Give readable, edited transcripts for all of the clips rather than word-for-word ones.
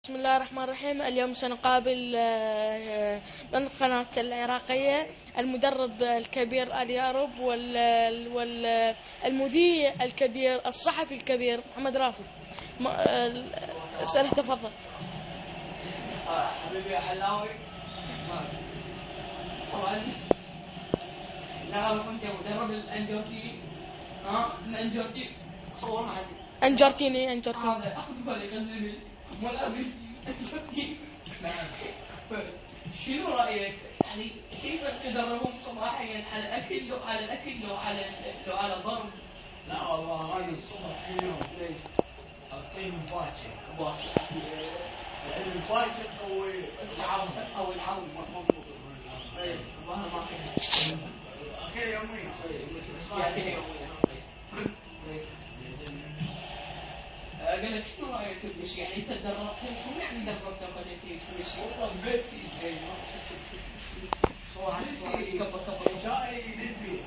بسم الله الرحمن الرحيم. اليوم سنقابل من القناة العراقية المدرب الكبير آل يعرب والمذيع الكبير الصحفي الكبير محمد رافض. اسأله تفضل. حبيبي يا حلاوي، طبعا لا كنت مدرب الانجرتيني. الانجرتيني صور معي انجرتيني هذا افضل يغزلني ملابس انجرتيني. شنو رايك؟ يعني كيف تدربون صباحيا على الاكل لو على الاكل لو على الضرب؟ لا والله انا الصبح كل يوم ليش؟ اعطيهم باكر لان الباكر تقوي العظم او العون مضبوط. اي والله ما كان اكل يوميا يعني يوميا. قال لك شنو رايك بالمشي؟ يعني انت دربت شو يعني دربت قضيتي المشي؟ والله بيسي صور كبر جاي للبيت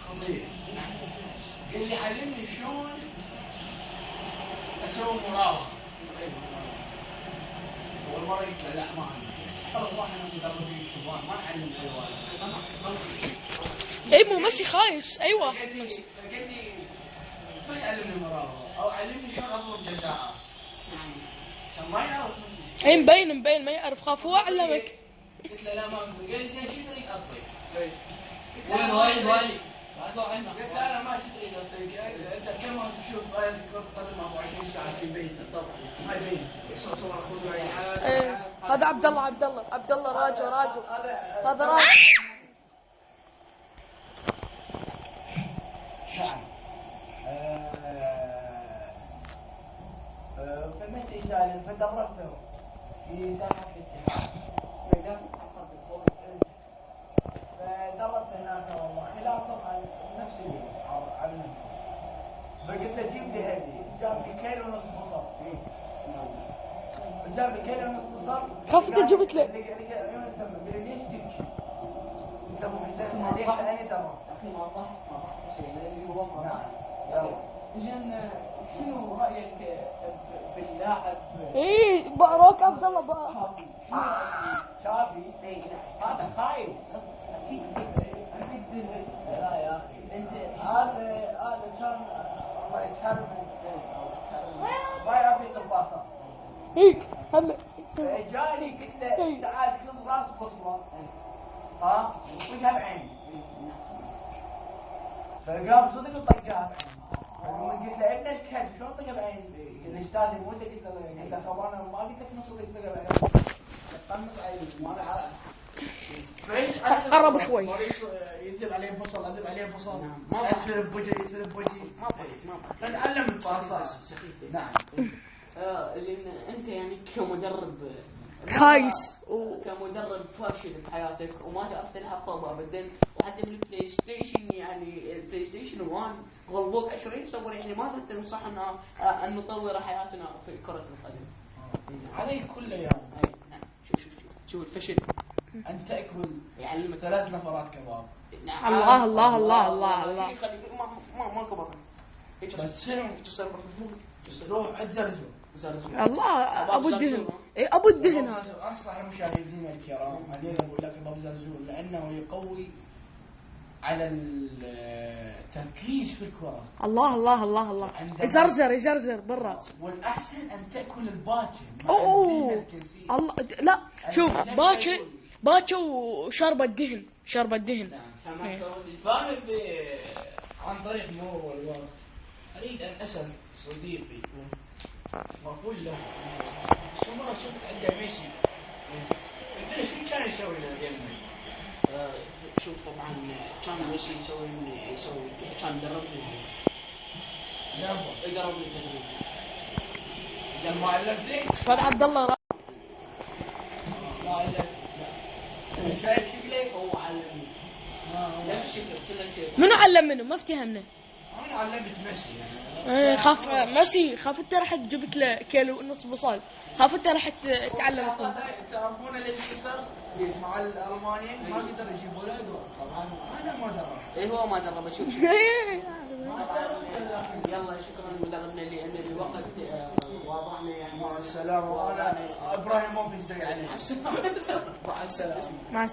قضيه. قال لي علمني شلون اسوي مراوغه. اول مره قلت له لا ما عندي، سبحان الله احنا مدربين شبان ما نعلم حيوان. اي مو ماشي خايس، اي واحد ماشي. فقال لي بس علمني مراوغه او علمني شلون اضرب جزاءات عشان ما يعرف ماشي. اي مبين ما يعرف، خاف هو علمك. قلت له لا ما اقدر. قال لي زين شو تريد اطيب؟ وين والي قلت له انا ما تريد اطيب. انت كم ما تشوف كرة قدم 24 ساعه في بيتك طبعا ما يبين صور اخوي. هذا عبد الله راجو هذا راجو. نعم. فمشي سالم فدربته في ساحة الاتحاد. فدربت هناك والله خلال طبعا نفس اليوم علمته. فقلت له جيب لي هدي، جاب لي كيلو ونص بصل. جاب لي كيلو ونص بصل. خفت جبت له. قال ليش تمشي؟ قلت له ابو حسين هذيك ثاني درب. اخي ما ضحك شيء لاني هو ما ضحك. زين شنو رايك باللاعب؟ اي باروك عبد الله شافي هذا خايف. لا يا اخي انت هذا كان الله يتحرم ما يعرف الباصه هيك هلا جاني قلت له تعال خذ راس بصله وطقها بعيني. فقام صدق وطقها بعيني. قلت له ابن الكلب شلون طقها بعيني؟ الاستاذ مو انت قلت له خبرنا ما قلت لك نص طقها بعيني. طمس عيني ما اعرف. قرب شوي. يكتب عليه بصل ادب عليه بصل ما يدفن بوجهي ما نتعلم الباصات سخيفه. نعم. زين انت يعني كمدرب خايس كمدرب فاشل بحياتك وما تعرف تلعب طابه ابدا، وحتى بالبلاي ستيشن يعني البلاي ستيشن 1 غلبوك 20 صور، يعني ماذا تنصح ان نطور حياتنا في كره القدم؟ عليك كل يوم. نعم. شوف الفشل ان تاكل يعلمك 3 نفرات كباب. نعم. الله ما كبر بس شنو روح اتزرزو الله ابو الدهن. اي ابو الدهن هذا. انصح المشاهدين الكرام اليوم اقول لك ابو زرزور لانه يقوي على التركيز في الكره. الله يزرزر برا. والاحسن ان تاكل الباكر. اوه الله لا شوف باكر وشرب الدهن. فاهم عن طريق مرور والوقت اريد ان اسال صديقي مقبول له شو مرة شفت عنده ميسي قلت له شو كان يسوي لليمن؟ شوف طبعا كان ميسي يسوي كان يدربني تدريب. قال ما علمتك؟ فهذا عبد الله ما علمتك. شايف شكلك؟ هو علمني نفس الشكل. منو علم منه؟ ما افتهمنا. انا علمت ميسي يعني. خاف ميسي، خاف انت راح جبت له كيلو ونص بصل، خاف انت راح تتعلم الطب. تعرفون اللي صار مع الالمانيين ما قدر يجيب ولد، طبعا انا ما درب. اي هو ما درب. شوف يلا شكرا مدربنا لان الوقت واضحنا يعني. مع السلامه. وانا ابراهيموفيتش دق عليه. مع السلامه. مع